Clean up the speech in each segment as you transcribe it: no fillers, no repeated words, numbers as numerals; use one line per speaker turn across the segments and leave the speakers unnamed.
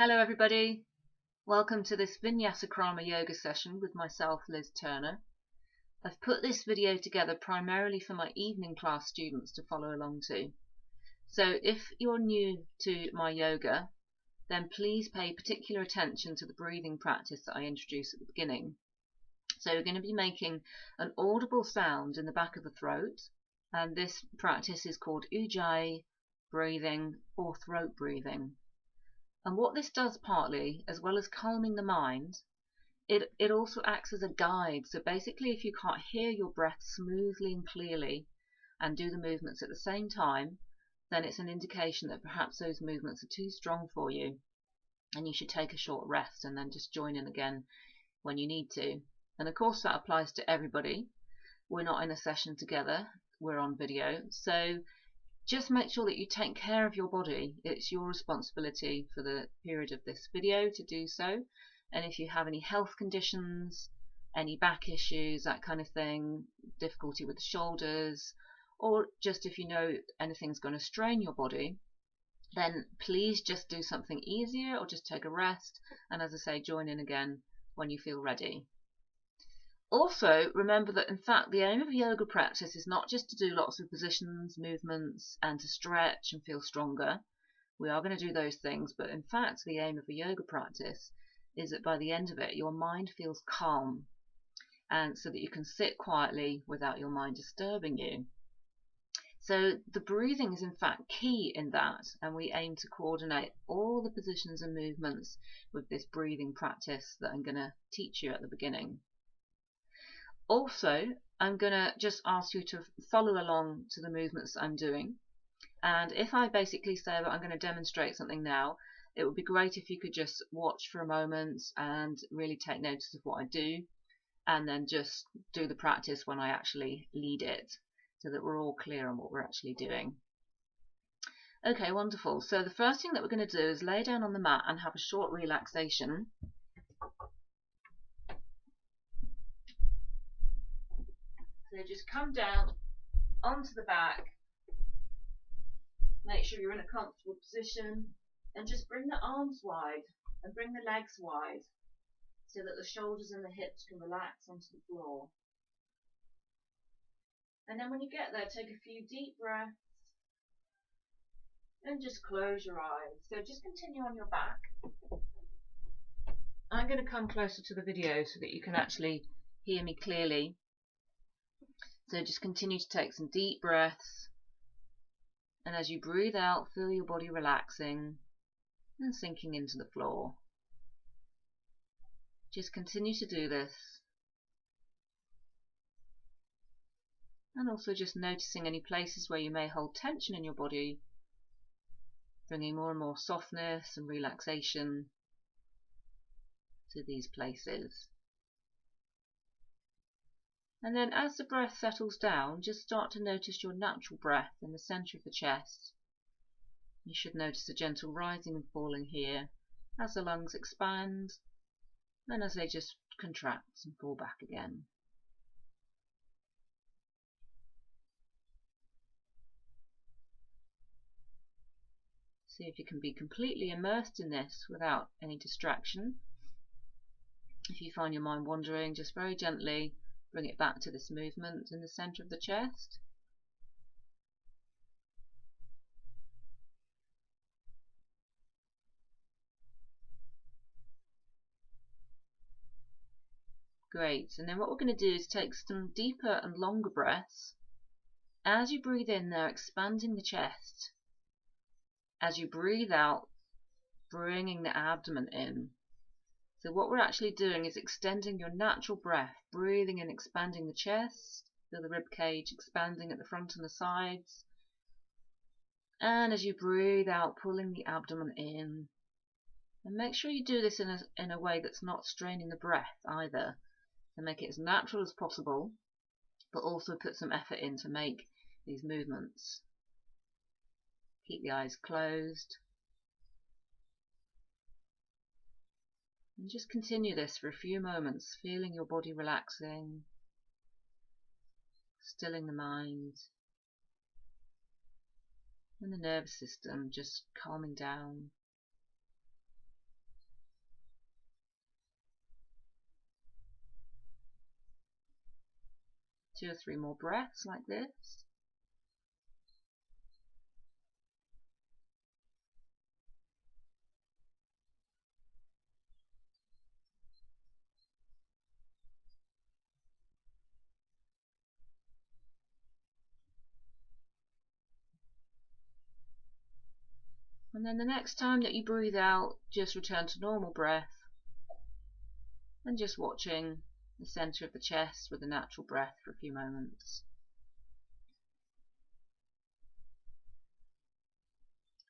Hello everybody, welcome to this Vinyasa Krama yoga session with myself, Liz Turner. I've put this video together primarily for my evening class students to follow along to. So if you're new to my yoga, then please pay particular attention to the breathing practice that I introduced at the beginning. So we're going to be making an audible sound in the back of the throat, and this practice is called Ujjayi breathing or throat breathing. And what this does partly, as well as calming the mind, it also acts as a guide. So basically, if you can't hear your breath smoothly and clearly and do the movements at the same time, then it's an indication that perhaps those movements are too strong for you and you should take a short rest and then just join in again when you need to. And of course that applies to everybody. We're not in a session together, we're on video. So just make sure that you take care of your body. It's your responsibility for the period of this video to do so. And if you have any health conditions, any back issues, that kind of thing, difficulty with the shoulders, or just if you know anything's going to strain your body, then please just do something easier or just take a rest. And as I say, join in again when you feel ready. Also, remember that in fact the aim of a yoga practice is not just to do lots of positions, movements, and to stretch and feel stronger. We are going to do those things, but in fact the aim of a yoga practice is that by the end of it your mind feels calm, and so that you can sit quietly without your mind disturbing you. So the breathing is in fact key in that, and we aim to coordinate all the positions and movements with this breathing practice that I'm going to teach you at the beginning. Also, I'm going to just ask you to follow along to the movements I'm doing. And if I basically say that I'm going to demonstrate something now, it would be great if you could just watch for a moment and really take notice of what I do, and then just do the practice when I actually lead it, so that we're all clear on what we're actually doing. Okay, wonderful. So the first thing that we're going to do is lay down on the mat and have a short relaxation. So just come down onto the back, make sure you're in a comfortable position, and just bring the arms wide and bring the legs wide so that the shoulders and the hips can relax onto the floor. And then when you get there, take a few deep breaths and just close your eyes. So just continue on your back. I'm going to come closer to the video so that you can actually hear me clearly. So just continue to take some deep breaths, and as you breathe out, feel your body relaxing and sinking into the floor. Just continue to do this, and also just noticing any places where you may hold tension in your body, bringing more and more softness and relaxation to these places. And then as the breath settles down, just start to notice your natural breath in the center of the chest. You should notice a gentle rising and falling here as the lungs expand, then as they just contract and fall back again. See if you can be completely immersed in this without any distraction. If you find your mind wandering, just very gently bring it back to this movement in the center of the chest. Great, and then what we're going to do is take some deeper and longer breaths. As you breathe in, they're expanding the chest. As you breathe out, bringing the abdomen in. So what we're actually doing is extending your natural breath, breathing in, expanding the chest, feel the rib cage expanding at the front and the sides. And as you breathe out, pulling the abdomen in. And make sure you do this in a way that's not straining the breath either. So make it as natural as possible, but also put some effort in to make these movements. Keep the eyes closed. And just continue this for a few moments, feeling your body relaxing, stilling the mind, and the nervous system just calming down. 2 or 3 more breaths like this. And then the next time that you breathe out, just return to normal breath and just watching the center of the chest with a natural breath for a few moments.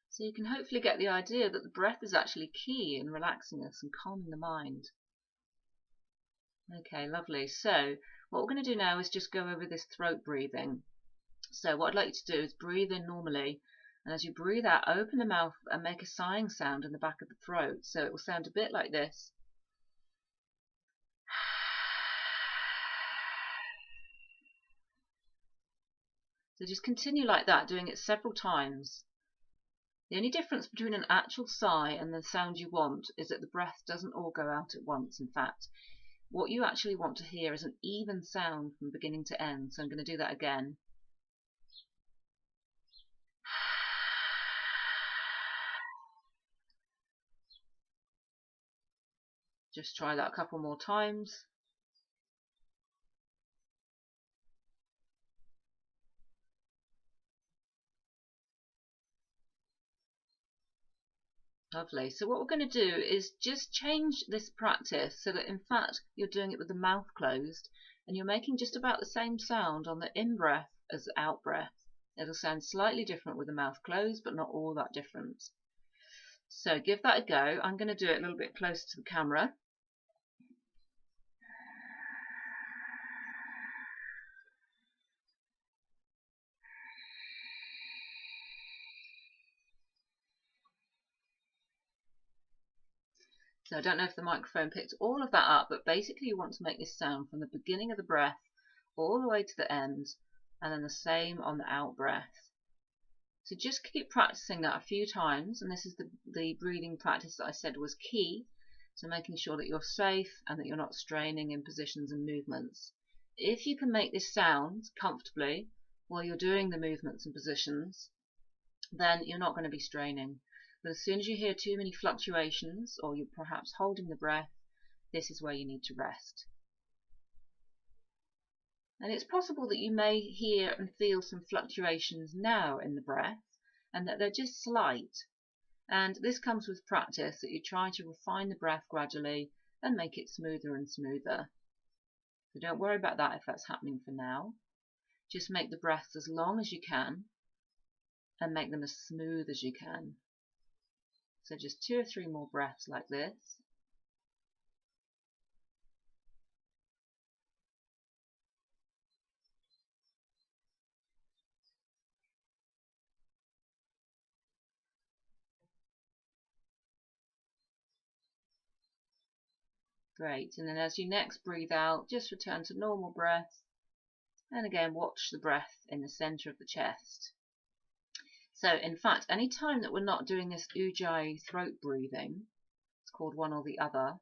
So you can hopefully get the idea that the breath is actually key in relaxing us and calming the mind. Okay, lovely. So what we're going to do now is just go over this throat breathing. So what I'd like you to do is breathe in normally, and as you breathe out, open the mouth and make a sighing sound in the back of the throat. So it will sound a bit like this. So just continue like that, doing it several times. The only difference between an actual sigh and the sound you want is that the breath doesn't all go out at once. In fact, what you actually want to hear is an even sound from beginning to end. So I'm going to do that again. Just try that a couple more times. Lovely. So what we're going to do is just change this practice so that in fact you're doing it with the mouth closed and you're making just about the same sound on the in-breath as the out-breath. It'll sound slightly different with the mouth closed, but not all that different. So give that a go. I'm going to do it a little bit closer to the camera. So I don't know if the microphone picked all of that up, but basically you want to make this sound from the beginning of the breath all the way to the end, and then the same on the out breath. So just keep practicing that a few times, and this is the breathing practice that I said was key, so making sure that you're safe and that you're not straining in positions and movements. If you can make this sound comfortably while you're doing the movements and positions, then you're not going to be straining. But as soon as you hear too many fluctuations, or you're perhaps holding the breath, this is where you need to rest. And it's possible that you may hear and feel some fluctuations now in the breath, and that they're just slight. And this comes with practice, that you try to refine the breath gradually and make it smoother and smoother. So don't worry about that if that's happening for now. Just make the breaths as long as you can and make them as smooth as you can. So just 2 or 3 more breaths like this. Great. And then as you next breathe out, just return to normal breath. And again, watch the breath in the center of the chest. So in fact, any time that we're not doing this ujjayi throat breathing, it's called one or the other,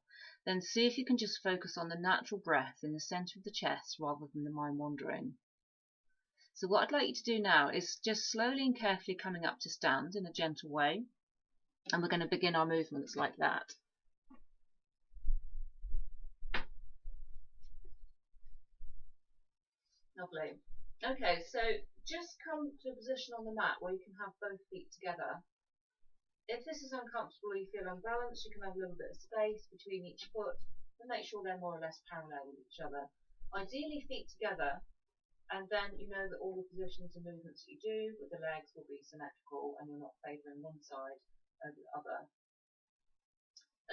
then see if you can just focus on the natural breath in the center of the chest rather than the mind wandering. So what I'd like you to do now is just slowly and carefully coming up to stand in a gentle way, and we're going to begin our movements like that. Lovely. Okay, so just come to a position on the mat where you can have both feet together. If this is uncomfortable or you feel unbalanced, you can have a little bit of space between each foot and make sure they're more or less parallel with each other. Ideally feet together, and then you know that all the positions and movements that you do with the legs will be symmetrical and you're not favouring one side over the other.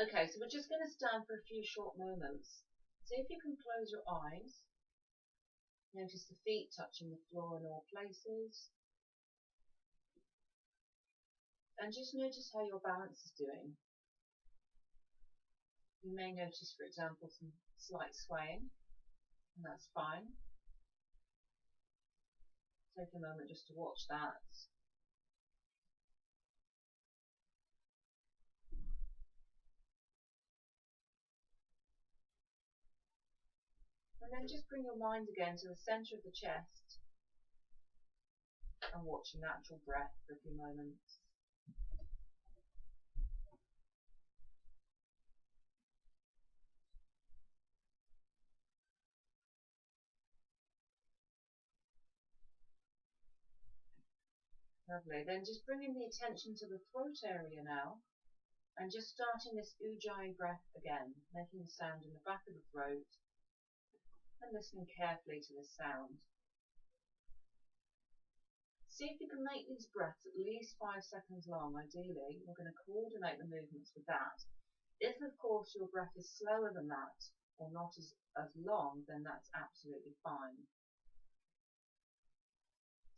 Okay, so we're just going to stand for a few short moments. See if you can close your eyes. Notice the feet touching the floor in all places. And just notice how your balance is doing. You may notice, for example, some slight swaying, and that's fine. Take a moment just to watch that. And then just bring your mind again to the centre of the chest and watch your natural breath for a few moments. Lovely. Then just bringing the attention to the throat area now and just starting this ujjayi breath again, making a sound in the back of the throat and listening carefully to this sound. See if you can make these breaths at least 5 seconds long. Ideally, we're going to coordinate the movements with that. If, of course, your breath is slower than that or not as long, then that's absolutely fine.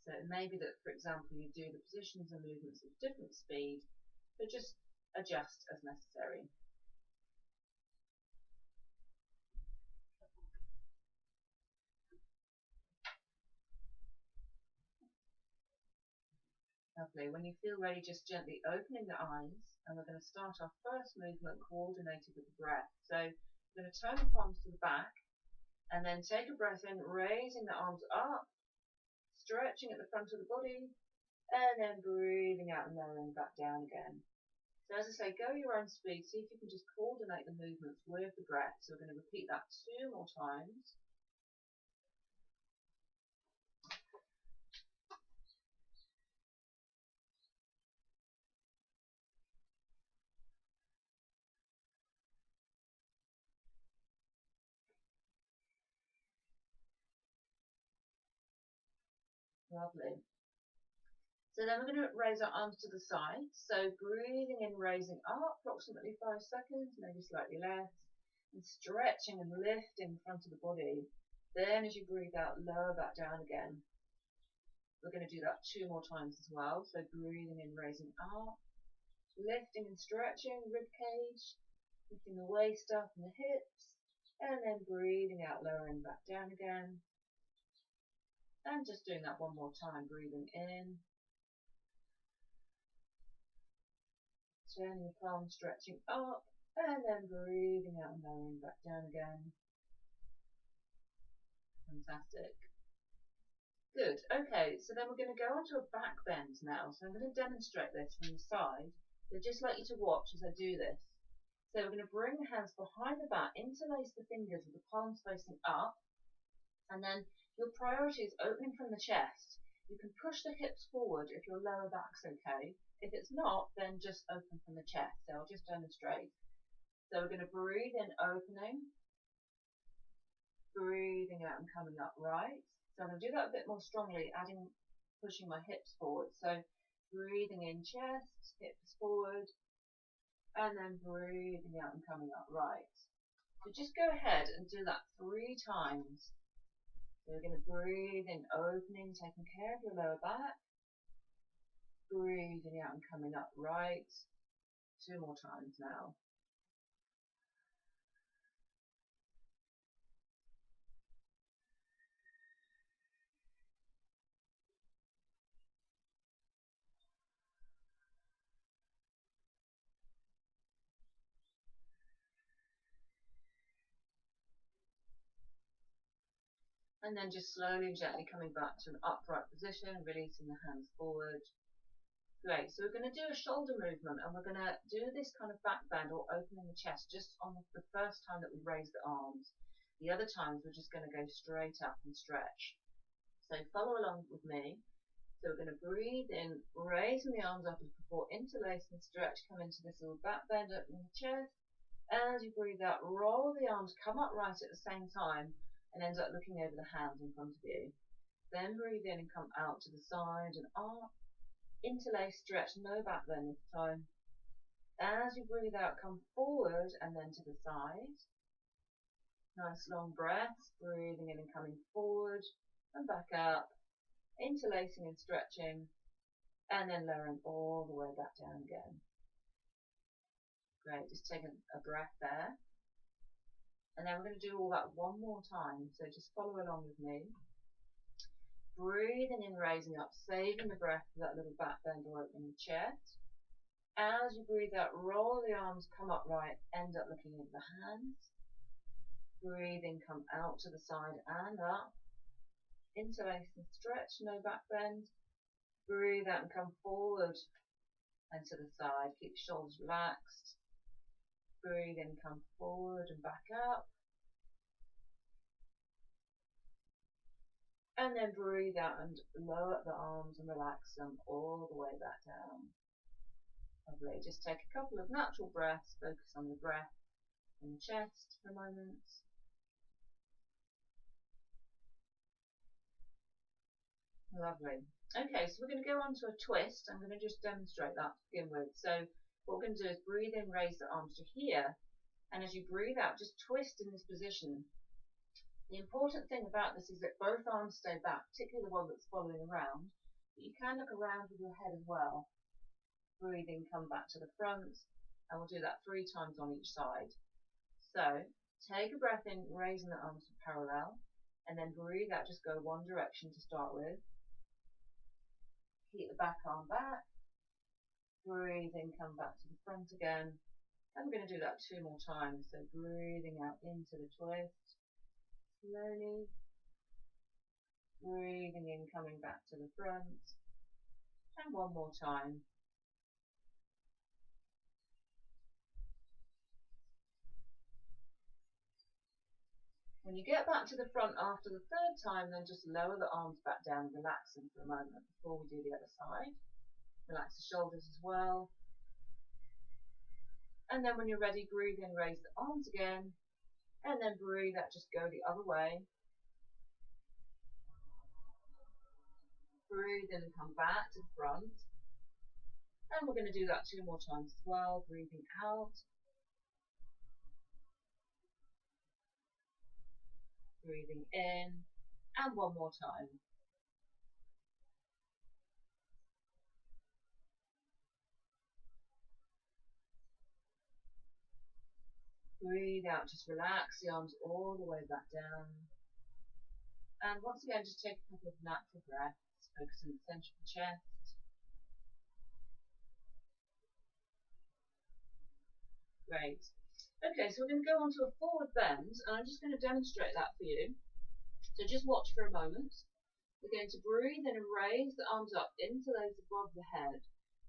So it may be that, for example, you do the positions and movements at different speed, but just adjust as necessary. Lovely. When you feel ready, just gently opening the eyes, and we're going to start our first movement coordinated with the breath. So we're going to turn the palms to the back, and then take a breath in, raising the arms up, stretching at the front of the body, and then breathing out and lowering back down again. So as I say, go your own speed. See if you can just coordinate the movements with the breath. So we're going to repeat that 2 more times. Lovely. So then we're going to raise our arms to the side. So breathing in, raising up, approximately 5 seconds, maybe slightly less. And stretching and lifting the front of the body. Then as you breathe out, lower back down again. We're going to do that 2 more times as well. So breathing in, raising up, lifting and stretching, rib cage, lifting the waist up and the hips, and then breathing out, lowering back down again. And just doing that 1 more time, breathing in, turning the palms, stretching up, and then breathing out and lowering back down again. Fantastic. Good. Okay, so then we're going to go on to a back bend now. So I'm going to demonstrate this from the side. So just like you to watch as I do this. So we're going to bring the hands behind the back, interlace the fingers with the palms facing up, and then your priority is opening from the chest. You can push the hips forward if your lower back's okay. If it's not, then just open from the chest. So I'll just demonstrate. So we're going to breathe in, opening, breathing out and coming up right. So I'm going to do that a bit more strongly, pushing my hips forward. So breathing in, chest, hips forward, and then breathing out and coming up right. So just go ahead and do that 3 times. So we're going to breathe in, opening, taking care of your lower back. Breathing out and coming up right. 2 more times now. And then just slowly and gently coming back to an upright position, releasing the hands forward. Great, so we're going to do a shoulder movement, and we're going to do this kind of back bend or opening the chest just on the first time that we raise the arms. The other times we're just going to go straight up and stretch. So follow along with me. So we're going to breathe in, raising the arms up as before, interlace and stretch, come into this little back bend, opening the chest. As you breathe out, roll the arms, come upright at the same time, and end up looking over the hands in front of you. Then breathe in and come out to the side and up. Interlace, stretch, no back bend this time. As you breathe out, come forward and then to the side. Nice long breaths, breathing in and coming forward and back up. Interlacing and stretching, and then lowering all the way back down again. Great, just take a breath there. And then we're going to do all that 1 more time, so just follow along with me. Breathing in, raising up, saving the breath for that little back bend or opening the chest. As you breathe out, roll the arms, come upright, end up looking into the hands. Breathing, come out to the side and up. Interlace and stretch, no back bend. Breathe out and come forward and to the side. Keep your shoulders relaxed. Breathe in, come forward and back up. And then breathe out and lower the arms and relax them all the way back down. Lovely. Just take a couple of natural breaths. Focus on the breath in the chest for a moment. Lovely. Okay, so we're going to go on to a twist. I'm going to just demonstrate that to begin with. So what we're going to do is breathe in, raise the arms to here. And as you breathe out, just twist in this position. The important thing about this is that both arms stay back, particularly the one that's following around. But you can look around with your head as well. Breathing, come back to the front. And we'll do that 3 times on each side. So take a breath in, raising the arms to parallel. And then breathe out, just go one direction to start with. Keep the back arm back. Breathe in, come back to the front again. And we're going to do that 2 more times. So breathing out into the twist. Slowly. Breathing in, coming back to the front. And 1 more time. When you get back to the front after the 3rd time, then just lower the arms back down, relax them for a moment before we do the other side. Relax the shoulders as well. And then when you're ready, breathe in, raise the arms again. And then breathe out, just go the other way. Breathe in and come back to the front. And we're going to do that 2 more times as well. Breathing out. Breathing in. And 1 more time. Breathe out, just relax the arms all the way back down. And once again, just take a couple of natural breaths. Focus on the centre of the chest. Great. Okay, so we're going to go on to a forward bend, and I'm just going to demonstrate that for you. So just watch for a moment. We're going to breathe in and raise the arms up into those above the head.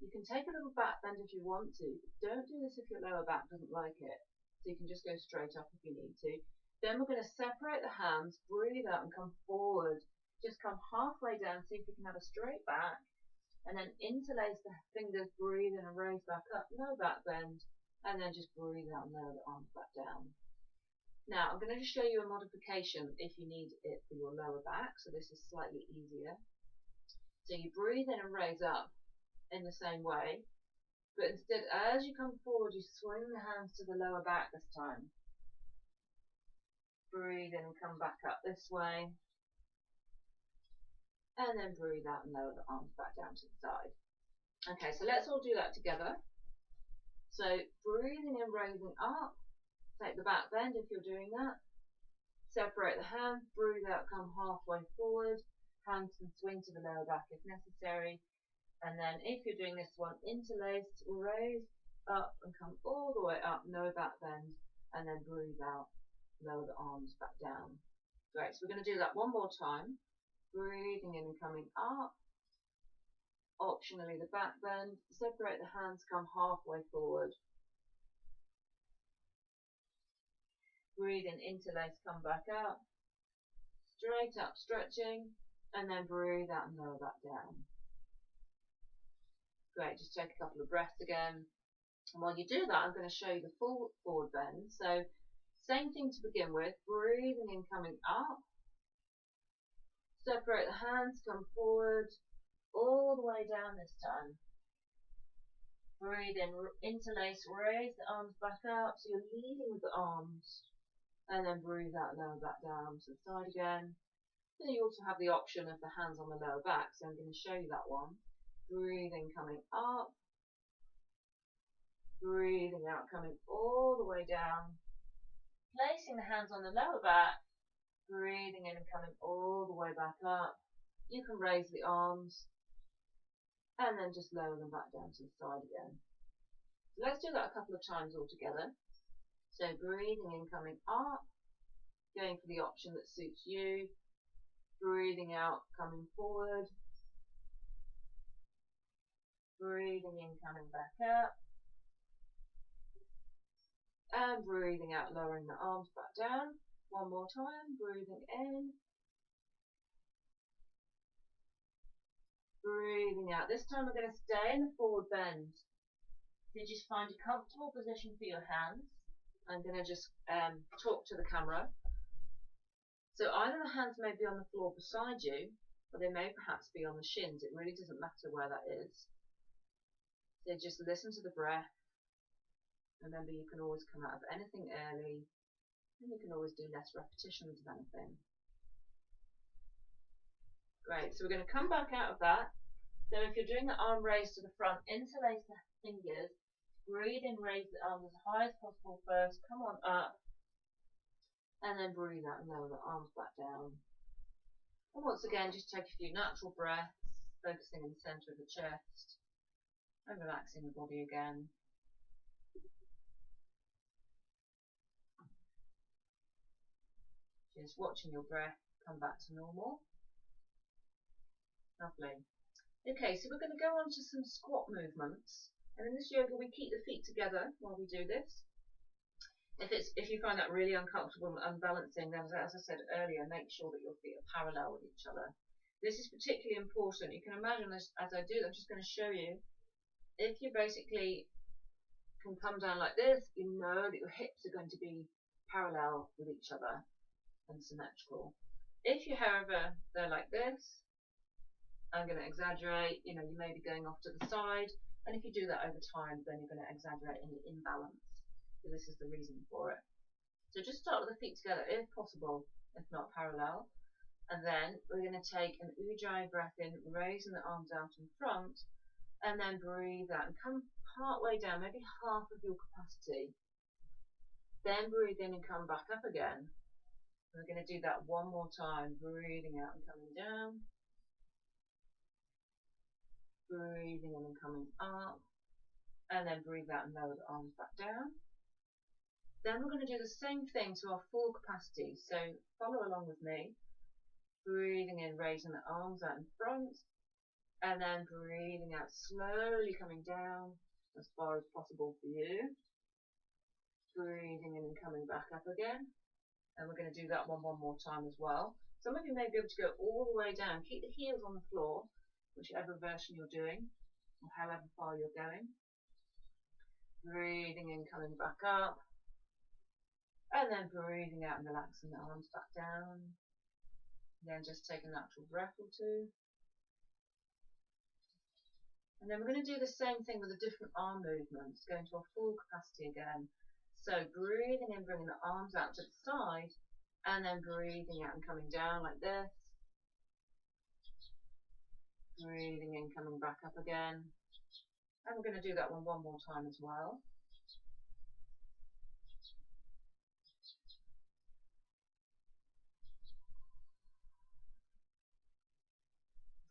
You can take a little back bend if you want to, but don't do this if your lower back doesn't like it. So you can just go straight up if you need to. Then we're going to separate the hands, breathe out and come forward. Just come halfway down, see if you can have a straight back. And then interlace the fingers, breathe in and raise back up, no back bend. And then just breathe out and lower the arms back down. Now I'm going to just show you a modification if you need it for your lower back, so this is slightly easier. So you breathe in and raise up in the same way, but instead as you come forward you swing the hands to the lower back this time. Breathe in and come back up this way, and then breathe out and lower the arms back down to the side. Okay, so let's all do that together. So breathing in, raising up, take the back bend if you're doing that. Separate the hands, breathe out, come halfway forward. Hands can swing to the lower back if necessary. And then if you're doing this one, interlace, raise up and come all the way up, no back bend. And then breathe out, lower the arms back down. Great, so we're going to do that 1 more time. Breathing in and coming up. Optionally the back bend, separate the hands, come halfway forward. Breathe in, interlace, come back up. Straight up, stretching, and then breathe out and lower back down. Great, just take a couple of breaths again. And while you do that, I'm going to show you the full forward bend. So, same thing to begin with, breathing in, coming up. Separate the hands, come forward. All the way down this time. Breathe in, interlace, raise the arms back up, so you're leading with the arms. And then breathe out, lower back down to the side again. Then you also have the option of the hands on the lower back, so I'm going to show you that one. Breathing, coming up. Breathing out, coming all the way down. Placing the hands on the lower back. Breathing in and coming all the way back up. You can raise the arms. And then just lower them back down to the side again. So let's do that a couple of times all together. So breathing in, coming up. going for the option that suits you. Breathing out, coming forward. Breathing in, coming back up. And breathing out, lowering the arms back down. One more time, breathing in. Breathing out. This time we're going to stay in the forward bend. So just find a comfortable position for your hands. I'm going to just talk to the camera. So either the hands may be on the floor beside you, or they may perhaps be on the shins. It really doesn't matter where that is. So just listen to the breath. Remember, you can always come out of anything early, and you can always do less repetitions of anything. Great, so we're going to come back out of that. So if you're doing the arm raise to the front, interlace the fingers, breathe in, raise the arms as high as possible first, come on up, and then breathe out and lower the arms back down. And once again, just take a few natural breaths, focusing in the centre of the chest, and relaxing the body again. Just watching your breath come back to normal. Lovely. Okay, so we're going to go on to some squat movements. And in this yoga, we keep the feet together while we do this. If you find that really uncomfortable and unbalancing, then as I said earlier, make sure that your feet are parallel with each other. This is particularly important. You can imagine this as I do. I'm just going to show you. If you basically can come down like this, you know that your hips are going to be parallel with each other and symmetrical. If you, however, they're like this, I'm going to exaggerate, you may be going off to the side, and if you do that over time, then you're going to exaggerate any imbalance. So this is the reason for it. So just start with the feet together if possible, if not parallel, and then we're going to take an Ujjayi breath in, raising the arms out in front, and then breathe out and come part way down, maybe half of your capacity. Then breathe in and come back up again. We're going to do that one more time, breathing out and coming down, breathing in and coming up, and then breathe out and lower the arms back down. Then we're going to do the same thing to our full capacity, so follow along with me, breathing in, raising the arms out in front, and then breathing out, slowly coming down as far as possible for you, breathing in and coming back up again. And we're going to do that one more time as well. Some of you may be able to go all the way down. Keep the heels on the floor, whichever version you're doing, or however far you're going. Breathing in, coming back up. And then breathing out and relaxing the arms back down. Then just take a natural breath or two. And then we're going to do the same thing with the different arm movements, going to our full capacity again. So breathing in, bringing the arms out to the side, and then breathing out and coming down like this. Breathing in, coming back up again. And we're going to do that one more time as well.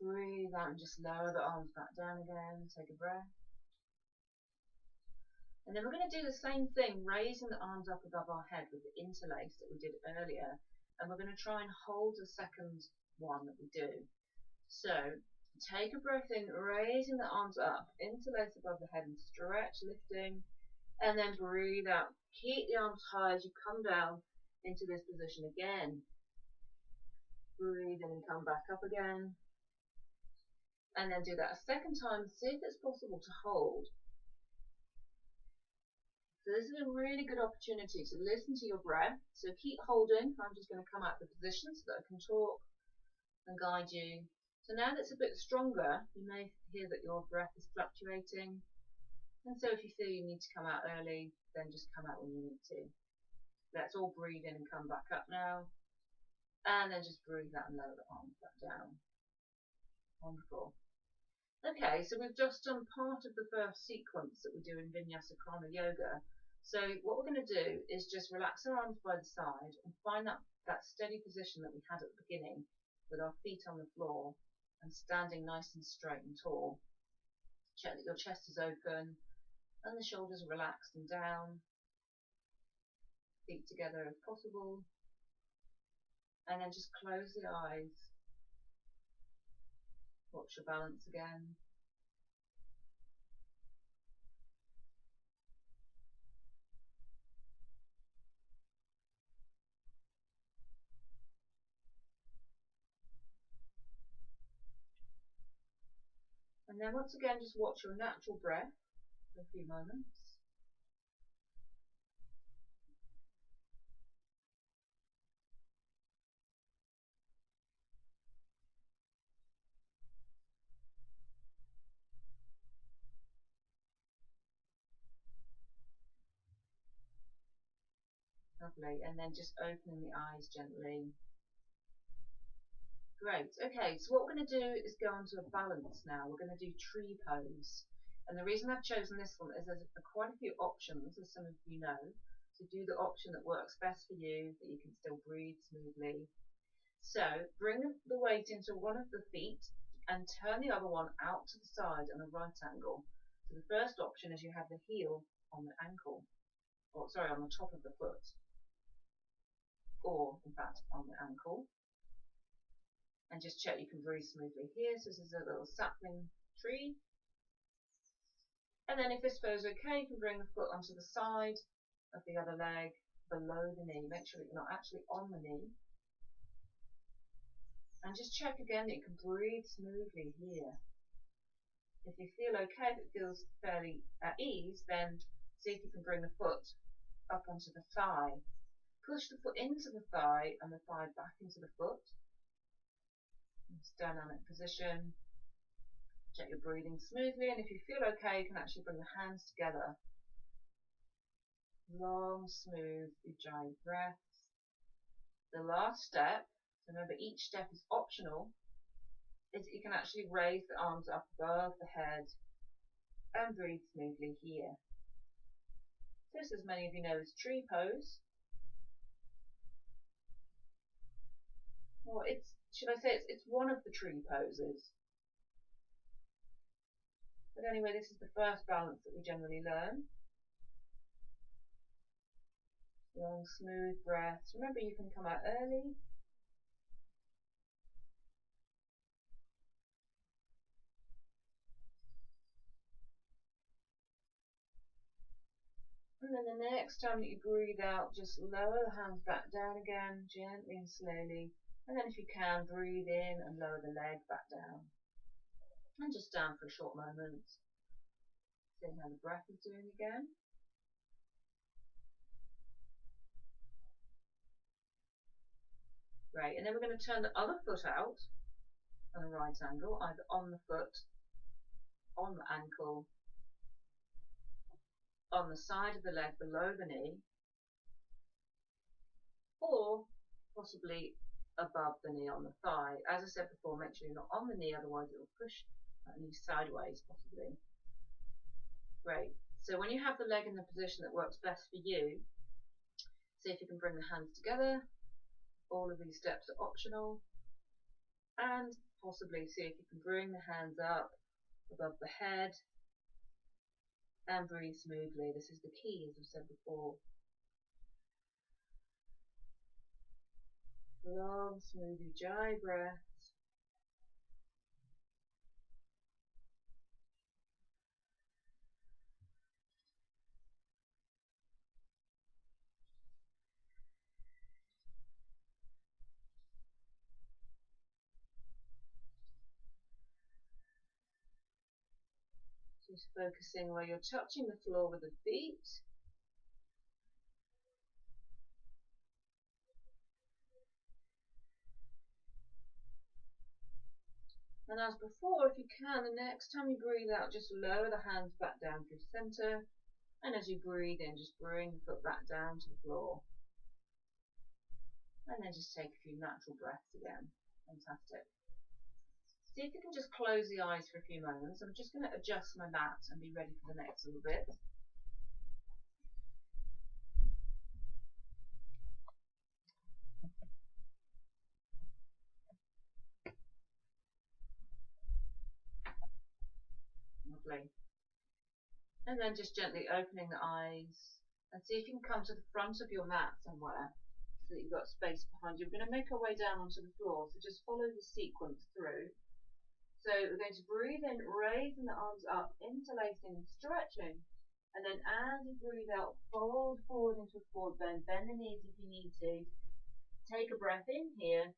Breathe out and just lower the arms back down again. Take a breath. And then we're going to do the same thing, raising the arms up above our head with the interlace that we did earlier. And we're going to try and hold the second one that we do. So take a breath in, raising the arms up, interlace above the head and stretch, lifting. And then breathe out. Keep the arms high as you come down into this position again. Breathe in and come back up again. And then do that a second time. See if it's possible to hold. So this is a really good opportunity to listen to your breath. So keep holding. I'm just going to come out of the position so that I can talk and guide you. So now that's a bit stronger, you may hear that your breath is fluctuating. And so if you feel you need to come out early, then just come out when you need to. Let's all breathe in and come back up now. And then just breathe out and lower the arms back down. Wonderful. Okay, so we've just done part of the first sequence that we do in Vinyasa Krama yoga. So what we're going to do is just relax our arms by the side and find that steady position that we had at the beginning with our feet on the floor and standing nice and straight and tall. Check that your chest is open and the shoulders are relaxed and down. Feet together if possible. And then just close the eyes. Watch your balance again. And then once again, just watch your natural breath for a few moments. Lovely. And then just opening the eyes gently. Great. Okay, so what we're going to do is go on to a balance now. We're going to do tree pose. And the reason I've chosen this one is there's quite a few options, as some of you know, to do the option that works best for you, that you can still breathe smoothly. So bring the weight into one of the feet and turn the other one out to the side on a right angle. So the first option is you have the heel on the ankle, or sorry, on the top of the foot, or in fact on the ankle. And just check you can breathe smoothly here. So this is a little sapling tree. And then if this feels okay, you can bring the foot onto the side of the other leg below the knee. Make sure that you're not actually on the knee. And just check again that you can breathe smoothly here. If you feel okay, if it feels fairly at ease, then see if you can bring the foot up onto the thigh. Push the foot into the thigh and the thigh back into the foot. It's dynamic position. Check you're breathing smoothly, and if you feel okay, you can actually bring the hands together. Long, smooth Ujjayi breaths. The last step, remember each step is optional, is that you can actually raise the arms up above the head and breathe smoothly here. This, as many of you know, is tree pose. Or should I say it's one of the tree poses. But anyway, this is the first balance that we generally learn. Long, smooth breaths. Remember, you can come out early. And then the next time that you breathe out, just lower the hands back down again, gently and slowly. And then if you can, breathe in and lower the leg back down. And just down for a short moment. Seeing how the breath is doing again. Great, and then we're going to turn the other foot out on a right angle, either on the foot, on the ankle, on the side of the leg below the knee, or possibly above the knee on the thigh. As I said before, make sure you're not on the knee, otherwise it will push that knee sideways possibly. Great. So when you have the leg in the position that works best for you, see if you can bring the hands together. All of these steps are optional. And possibly see if you can bring the hands up above the head and breathe smoothly. This is the key, as I've said before. Long, smooth Ujjayi breaths. Just focusing where you're touching the floor with the feet. And as before, if you can, the next time you breathe out, just lower the hands back down through center. And as you breathe in, just bring the foot back down to the floor. And then just take a few natural breaths again. Fantastic. See if you can just close the eyes for a few moments. I'm just going to adjust my mat and be ready for the next little bit. Lovely. And then just gently opening the eyes and see if you can come to the front of your mat somewhere. so that you've got space behind you. We're going to make our way down onto the floor, so just follow the sequence through. So we're going to breathe in, raising the arms up, interlacing and stretching. And then as you breathe out, fold forward into a forward bend. Bend the knees if you need to. Take a breath in here.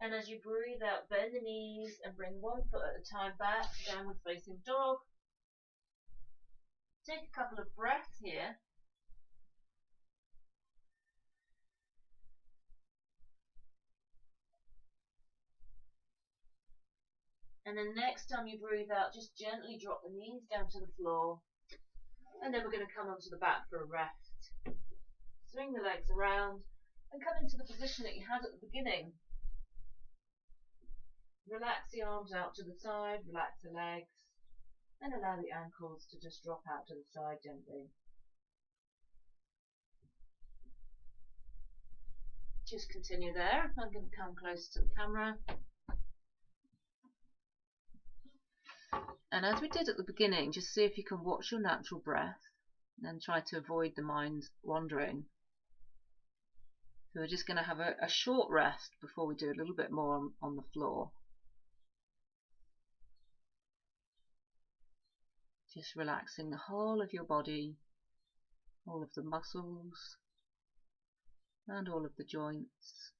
And as you breathe out, bend the knees and bring one foot at a time back, downward facing dog. Take a couple of breaths here. And then next time you breathe out, just gently drop the knees down to the floor. And then we're going to come onto the back for a rest. Swing the legs around and come into the position that you had at the beginning. Relax the arms out to the side, relax the legs, and allow the ankles to just drop out to the side gently. Just continue there. I'm going to come close to the camera. And as we did at the beginning, just see if you can watch your natural breath and then try to avoid the mind wandering. So we're just going to have a short rest before we do a little bit more on the floor. Just relaxing the whole of your body, all of the muscles and all of the joints.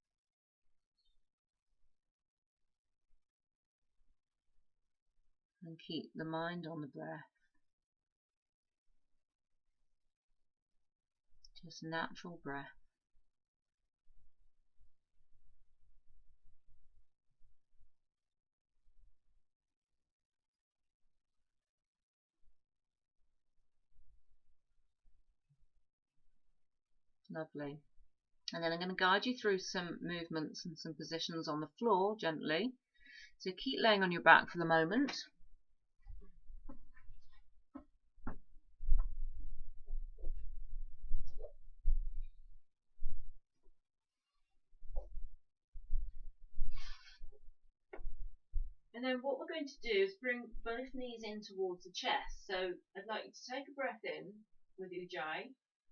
And keep the mind on the breath. Just natural breath. Lovely. And then I'm going to guide you through some movements and some positions on the floor gently. So keep laying on your back for the moment. And then what we're going to do is bring both knees in towards the chest. So I'd like you to take a breath in with Ujjayi.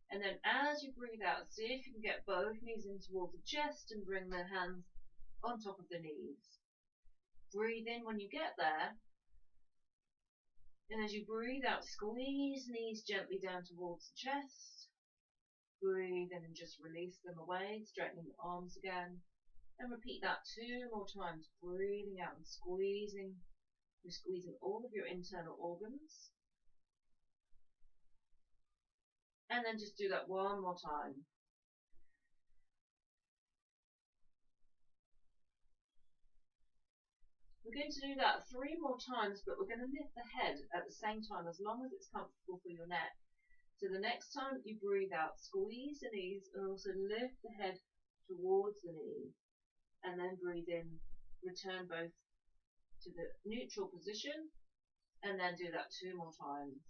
And then as you breathe out, see if you can get both knees in towards the chest and bring the hands on top of the knees. Breathe in when you get there. And as you breathe out, squeeze knees gently down towards the chest. Breathe in and just release them away, straightening the arms again. And repeat that 2 more times, breathing out and squeezing. You're squeezing all of your internal organs. And then just do that 1 more time. We're going to do that 3 more times, but we're going to lift the head at the same time, as long as it's comfortable for your neck. So the next time you breathe out, squeeze the knees and also lift the head towards the knees. And then breathe in, return both to the neutral position, and then do that 2 more times.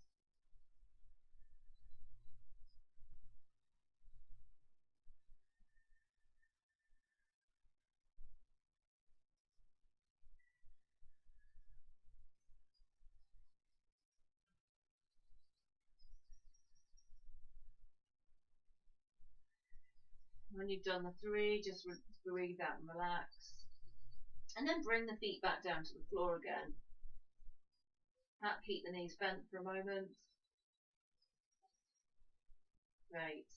When you've done the 3, just breathe out and relax. And then bring the feet back down to the floor again. Keep the knees bent for a moment. Great.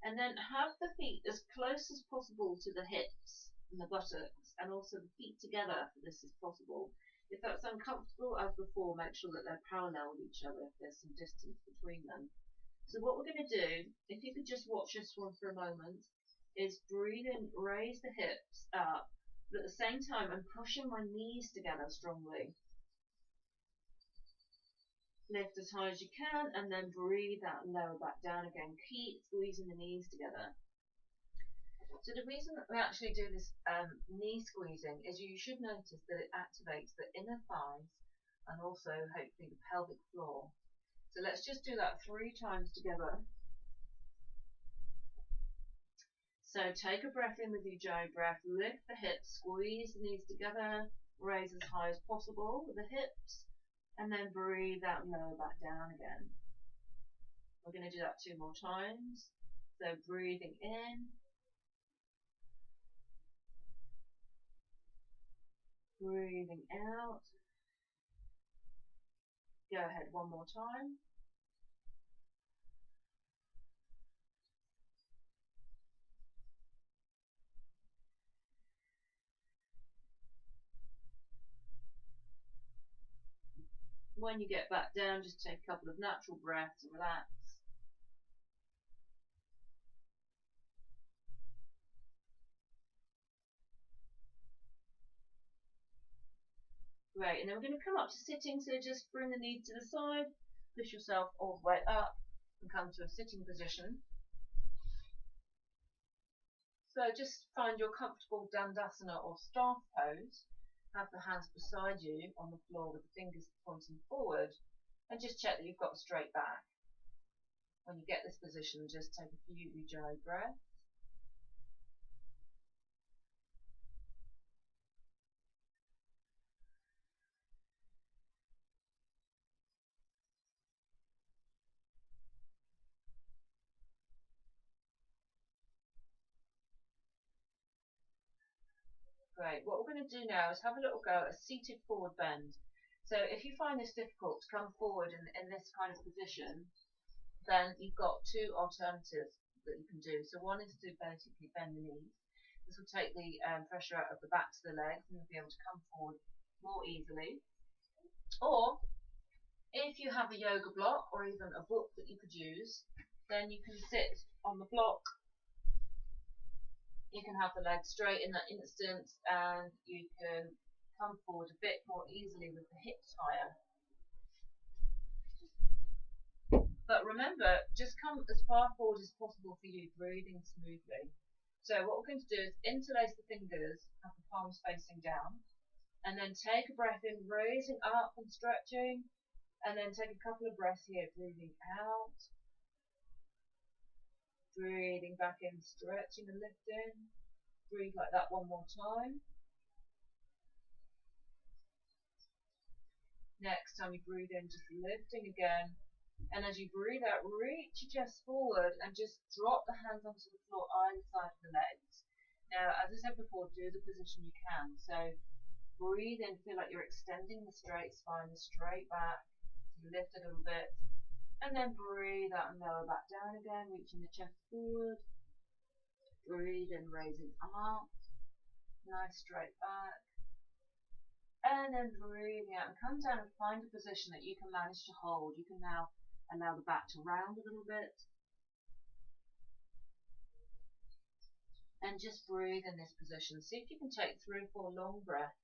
And then have the feet as close as possible to the hips and the buttocks, and also the feet together if this is possible. If that's uncomfortable, as before, make sure that they're parallel with each other if there's some distance between them. So what we're going to do, if you could just watch this one for a moment, is breathe in, raise the hips up, but at the same time I'm pushing my knees together strongly. Lift as high as you can, and then breathe out and lower back down again. Keep squeezing the knees together. So the reason that we actually do this knee squeezing is you should notice that it activates the inner thighs and also hopefully the pelvic floor. So let's just do that 3 times together. So take a breath in with Ujjayi breath, lift the hips, squeeze the knees together, raise as high as possible with the hips, and then breathe out and lower back down again. We're going to do that 2 more times. So breathing in, breathing out. Go ahead one more time. When you get back down, just take a couple of natural breaths and relax. Great, and then we're going to come up to sitting, so just bring the knees to the side, push yourself all the way up and come to a sitting position. So just find your comfortable Dandasana or staff pose. Have the hands beside you on the floor with the fingers pointing forward, and just check that you've got a straight back. When you get this position, just take a few Ujjayi breaths. Great. What we're going to do now is have a little go at a seated forward bend. So if you find this difficult to come forward in this kind of position, then you've got two alternatives that you can do. So one is to basically bend the knees. This will take the pressure out of the backs of the legs and you'll be able to come forward more easily. Or if you have a yoga block or even a book that you could use, then you can sit on the block. You can have the legs straight in that instant and you can come forward a bit more easily with the hips higher. But remember, just come as far forward as possible for you, breathing smoothly. So what we're going to do is interlace the fingers, have the palms facing down, and then take a breath in, raising up and stretching, and then take a couple of breaths here, breathing out, breathing back in, stretching and lifting. Breathe like that one more time. Next time you breathe in, just lifting again. And as you breathe out, reach your chest forward and just drop the hands onto the floor either side of the legs. Now, as I said before, do the position you can. So breathe in, feel like you're extending the straight spine, the straight back. So lift a little bit. And then breathe out and lower back down again, reaching the chest forward. Breathe in, raising up. Nice straight back. And then breathing out and come down and find a position that you can manage to hold. You can now allow the back to round a little bit. And just breathe in this position. See if you can take 3 or 4 long breaths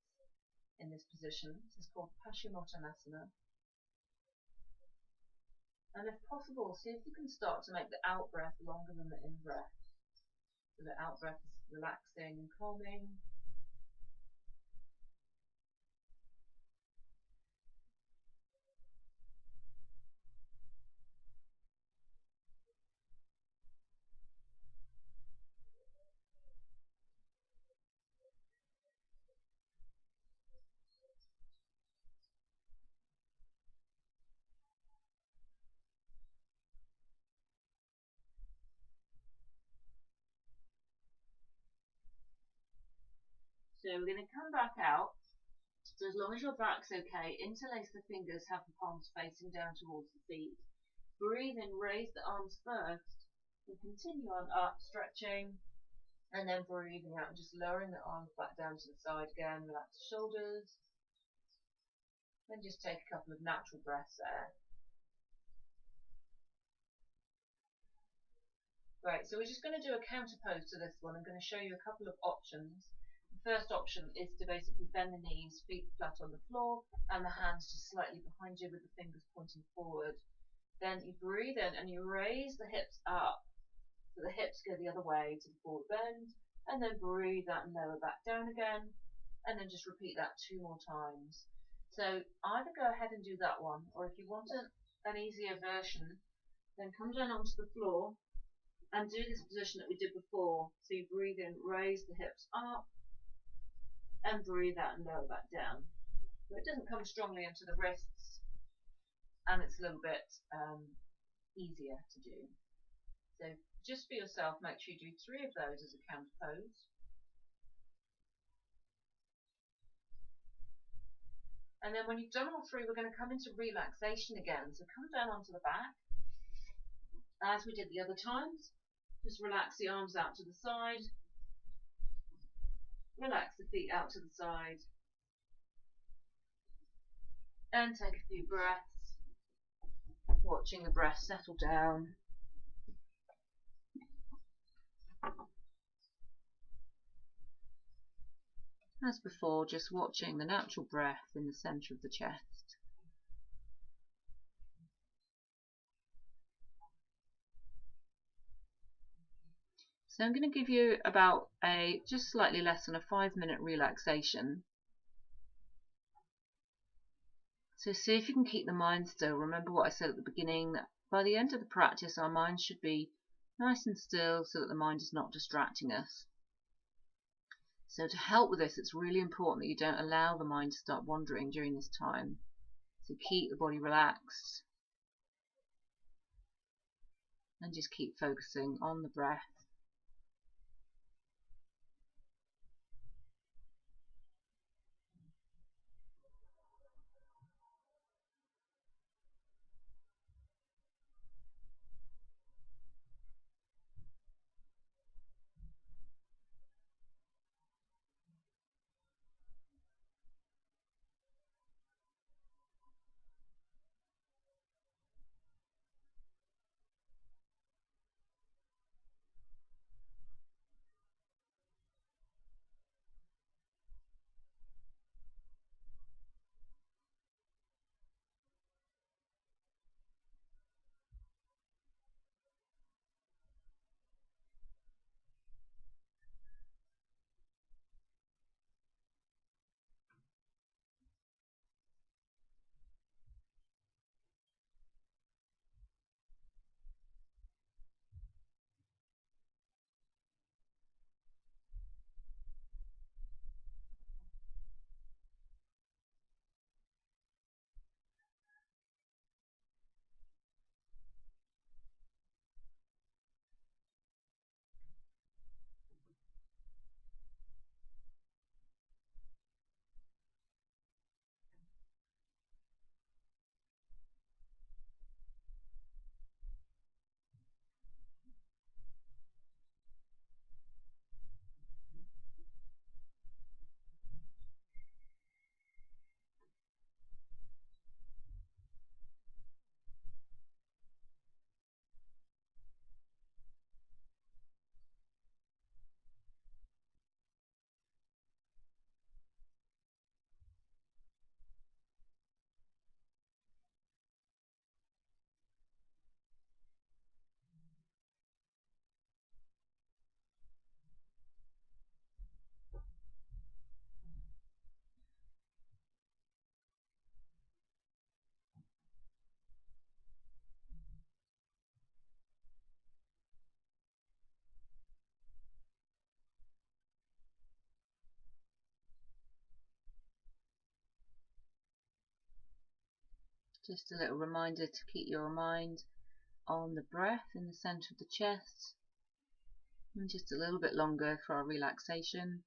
in this position. This is called Paschimottanasana. And if possible, see if you can start to make the out breath longer than the in breath. So the out breath is relaxing and calming. So we're going to come back out. So as long as your back's okay, interlace the fingers, have the palms facing down towards the feet. Breathe in, raise the arms first, and continue on up, stretching, and then breathing out and just lowering the arms back down to the side again. Relax the shoulders. Then just take a couple of natural breaths there. Right, so we're just going to do a counter pose to this one. I'm going to show you a couple of options. The first option is to basically bend the knees, feet flat on the floor, and the hands just slightly behind you with the fingers pointing forward. Then you breathe in and you raise the hips up, so the hips go the other way to the forward bend, and then breathe out and lower back down again, and then just repeat that 2 more times. So either go ahead and do that one, or if you want an easier version, then come down onto the floor and do this position that we did before. So you breathe in, raise the hips up, and breathe out and lower back down. So it doesn't come strongly into the wrists, and it's a little bit easier to do. So So just for yourself, make sure you do 3 of those as a counter pose. And then when you've done all 3, we're going to come into relaxation again. So come down onto the back, as we did the other times. Just relax the arms out to the side, relax the feet out to the side, and take a few breaths, watching the breath settle down. As before, just watching the natural breath in the centre of the chest. So I'm going to give you about just slightly less than a 5-minute relaxation. So see if you can keep the mind still. Remember what I said at the beginning, that by the end of the practice our mind should be nice and still so that the mind is not distracting us. So to help with this, it's really important that you don't allow the mind to start wandering during this time. So keep the body relaxed and just keep focusing on the breath. Just a little reminder to keep your mind on the breath in the centre of the chest, and just a little bit longer for our relaxation.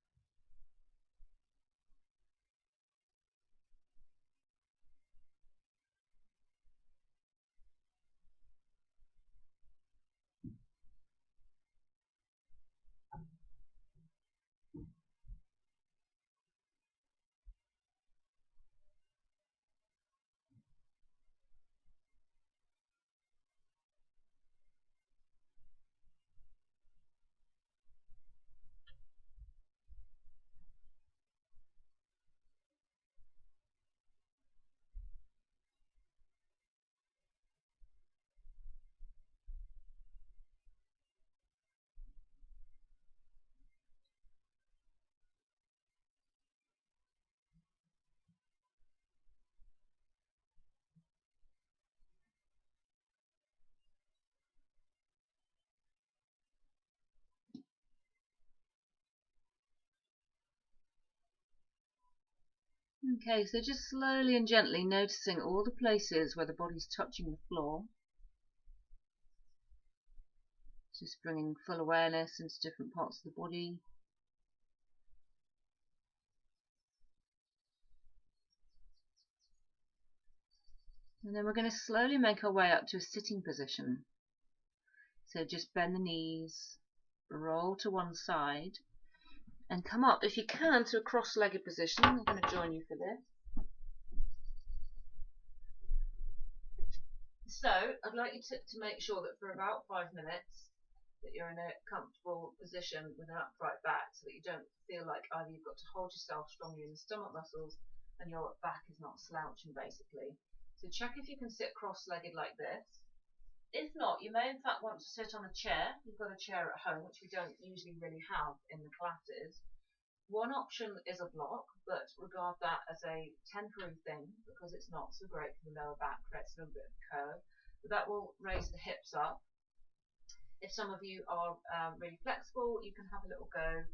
Okay, so just slowly and gently noticing all the places where the body's touching the floor. Just bringing full awareness into different parts of the body. And then we're going to slowly make our way up to a sitting position. So just bend the knees, roll to one side, and come up, if you can, to a cross-legged position. I'm going to join you for this. So I'd like you to make sure that for about 5 minutes that you're in a comfortable position with an upright back, so that you don't feel like either you've got to hold yourself strongly in the stomach muscles and your back is not slouching, basically. So check if you can sit cross-legged like this. If not, you may in fact want to sit on a chair. You've got a chair at home, which we don't usually really have in the classes. One option is a block, but regard that as a temporary thing because it's not so great for the lower back, creates a little bit of curve. But that will raise the hips up. If some of you are really flexible, you can have a little go,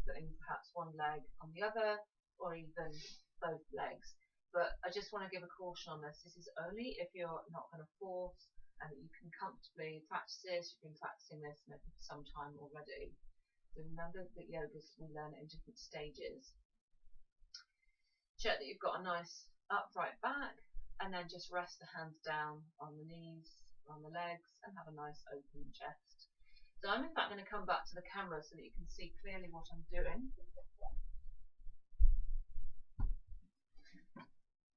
putting perhaps one leg on the other, or even both legs. But I just want to give a caution on this. This is only if you're not going to force, and you can comfortably practice this. You've been practicing this for some time already. So remember that yogas, we learn it in different stages. Check that you've got a nice upright back, and then just rest the hands down on the knees, on the legs, and have a nice open chest. So I'm in fact going to come back to the camera so that you can see clearly what I'm doing.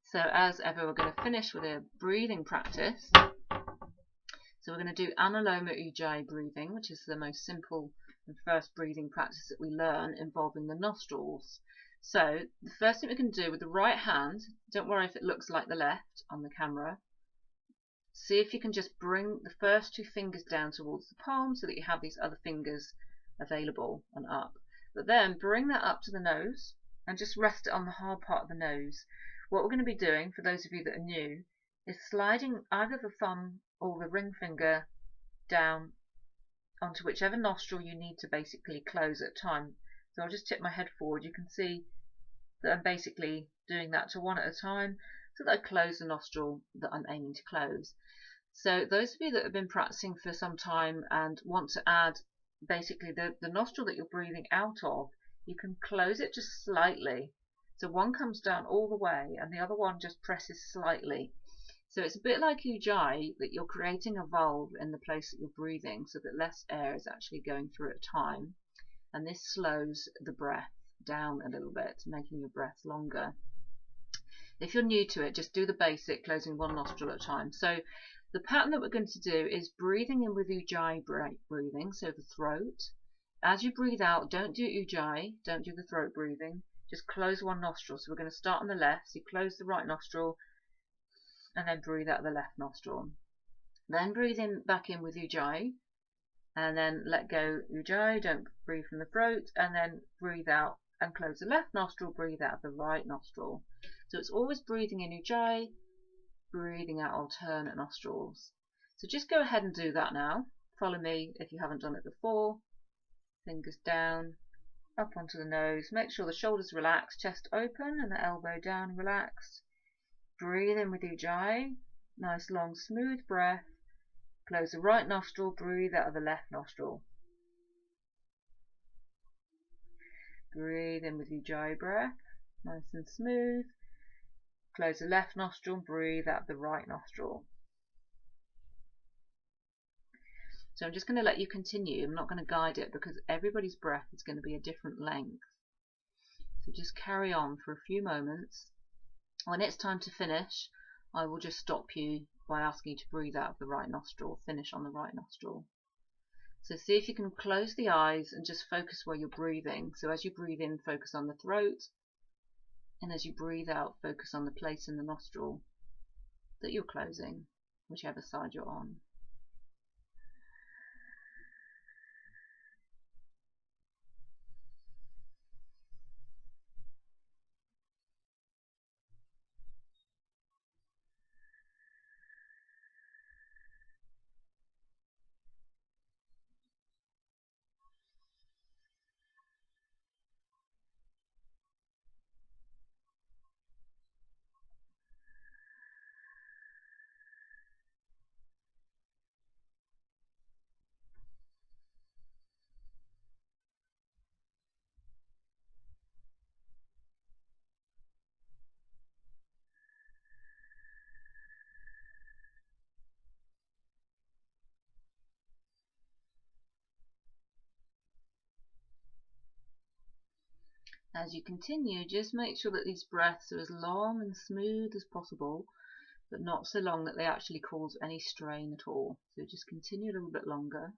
So as ever, we're going to finish with a breathing practice. So we're going to do Anuloma Ujjayi breathing, which is the most simple and first breathing practice that we learn, involving the nostrils. So the first thing we can do with the right hand, don't worry if it looks like the left on the camera, see if you can just bring the first 2 fingers down towards the palm so that you have these other fingers available and up. But then bring that up to the nose and just rest it on the hard part of the nose. What we're going to be doing, for those of you that are new, is sliding either the thumb or the ring finger down onto whichever nostril you need to basically close at a time. So I'll just tip my head forward. You can see that I'm basically doing that to one at a time so that I close the nostril that I'm aiming to close. So those of you that have been practicing for some time and want to add basically the nostril that you're breathing out of, you can close it just slightly. So one comes down all the way and the other one just presses slightly. So it's a bit like Ujjayi, that you're creating a valve in the place that you're breathing so that less air is actually going through at a time. And this slows the breath down a little bit, making your breath longer. If you're new to it, just do the basic, closing one nostril at a time. So the pattern that we're going to do is breathing in with Ujjayi breathing, so the throat. As you breathe out, don't do Ujjayi, don't do the throat breathing, just close one nostril. So we're going to start on the left, so you close the right nostril and then breathe out the left nostril. Then breathe in back in with Ujjayi, and then let go Ujjayi, don't breathe from the throat, and then breathe out and close the left nostril, breathe out the right nostril. So it's always breathing in Ujjayi, breathing out alternate nostrils. So just go ahead and do that now. Follow me if you haven't done it before. Fingers down, up onto the nose. Make sure the shoulders relaxed, chest open, and the elbow down relaxed. Breathe in with Ujjayi, nice long smooth breath. Close the right nostril, breathe out of the left nostril. Breathe in with Ujjayi breath, nice and smooth. Close the left nostril, breathe out the right nostril. So I'm just going to let you continue. I'm not going to guide it because everybody's breath is going to be a different length. So just carry on for a few moments. When it's time to finish, I will just stop you by asking you to breathe out of the right nostril, finish on the right nostril. So see if you can close the eyes and just focus where you're breathing. So as you breathe in, focus on the throat, and as you breathe out, focus on the place in the nostril that you're closing, whichever side you're on. As you continue, just make sure that these breaths are as long and smooth as possible, but not so long that they actually cause any strain at all. So just continue a little bit longer.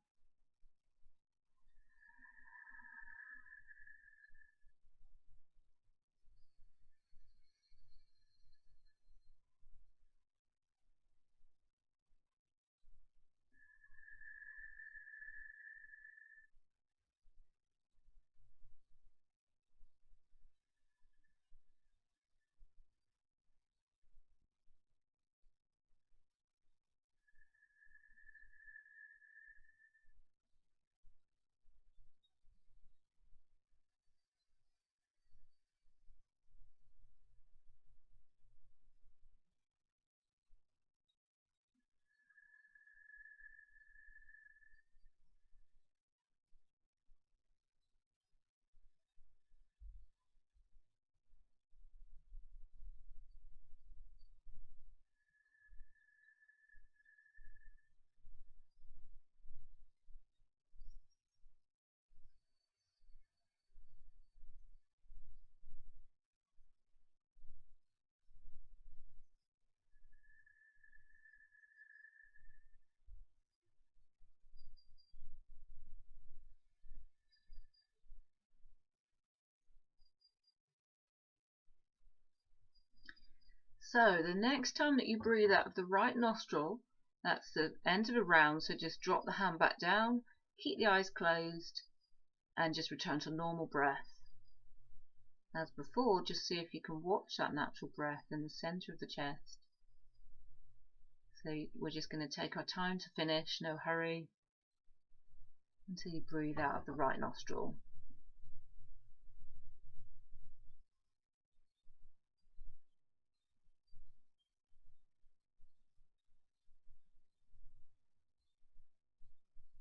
So the next time that you breathe out of the right nostril, that's the end of the round, so just drop the hand back down, keep the eyes closed, and just return to normal breath. As before, just see if you can watch that natural breath in the center of the chest. So we're just going to take our time to finish, no hurry, until you breathe out of the right nostril.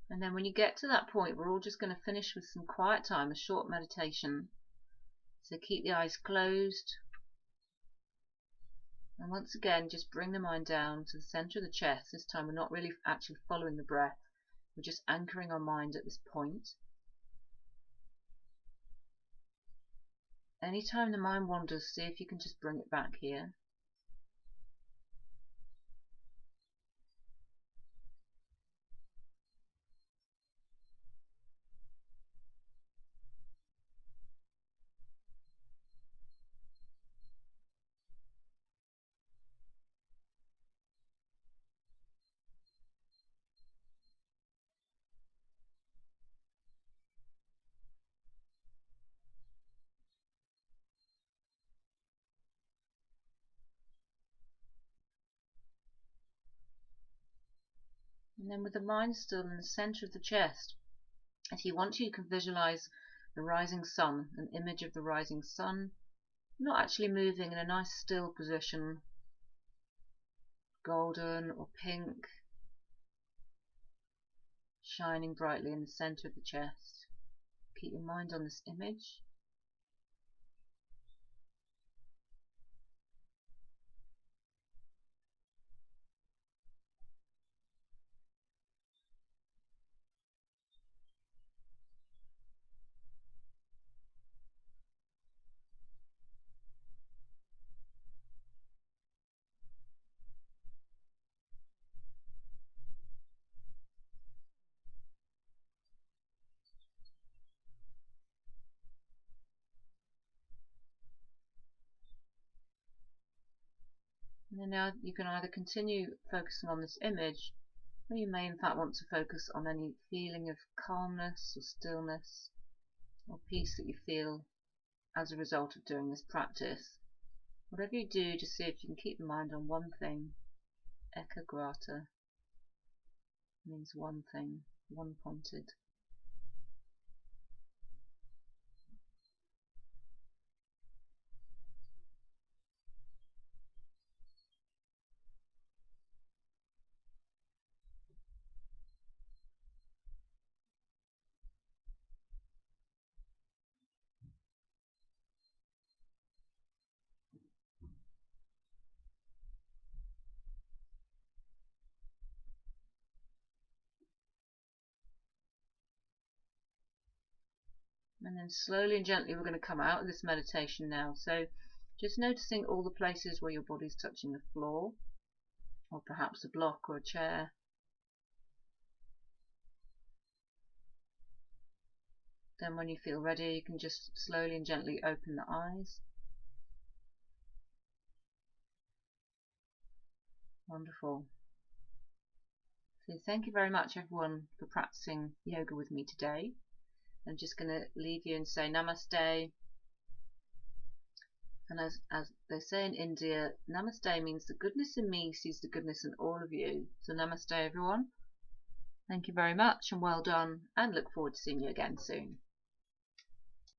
And then when you get to that point, we're all just going to finish with some quiet time, a short meditation. So keep the eyes closed. And once again, just bring the mind down to the center of the chest. This time we're not really actually following the breath. We're just anchoring our mind at this point. Anytime the mind wanders, see if you can just bring it back here. And then with the mind still in the center of the chest, if you want to, you can visualize the rising sun, an image of the rising sun, not actually moving, in a nice still position, golden or pink, shining brightly in the center of the chest. Keep your mind on this image. And then now you can either continue focusing on this image, or you may in fact want to focus on any feeling of calmness or stillness or peace that you feel as a result of doing this practice. Whatever you do, just see if you can keep the mind on one thing. Ekagrata means one thing, one-pointed. And then slowly and gently we're going to come out of this meditation now. So just noticing all the places where your body's touching the floor, or perhaps a block or a chair. Then when you feel ready, you can just slowly and gently open the eyes. Wonderful. So thank you very much everyone for practicing yoga with me today. I'm just going to leave you and say namaste. And as they say in India, namaste means the goodness in me sees the goodness in all of you. So namaste everyone. Thank you very much and well done, and look forward to seeing you again soon.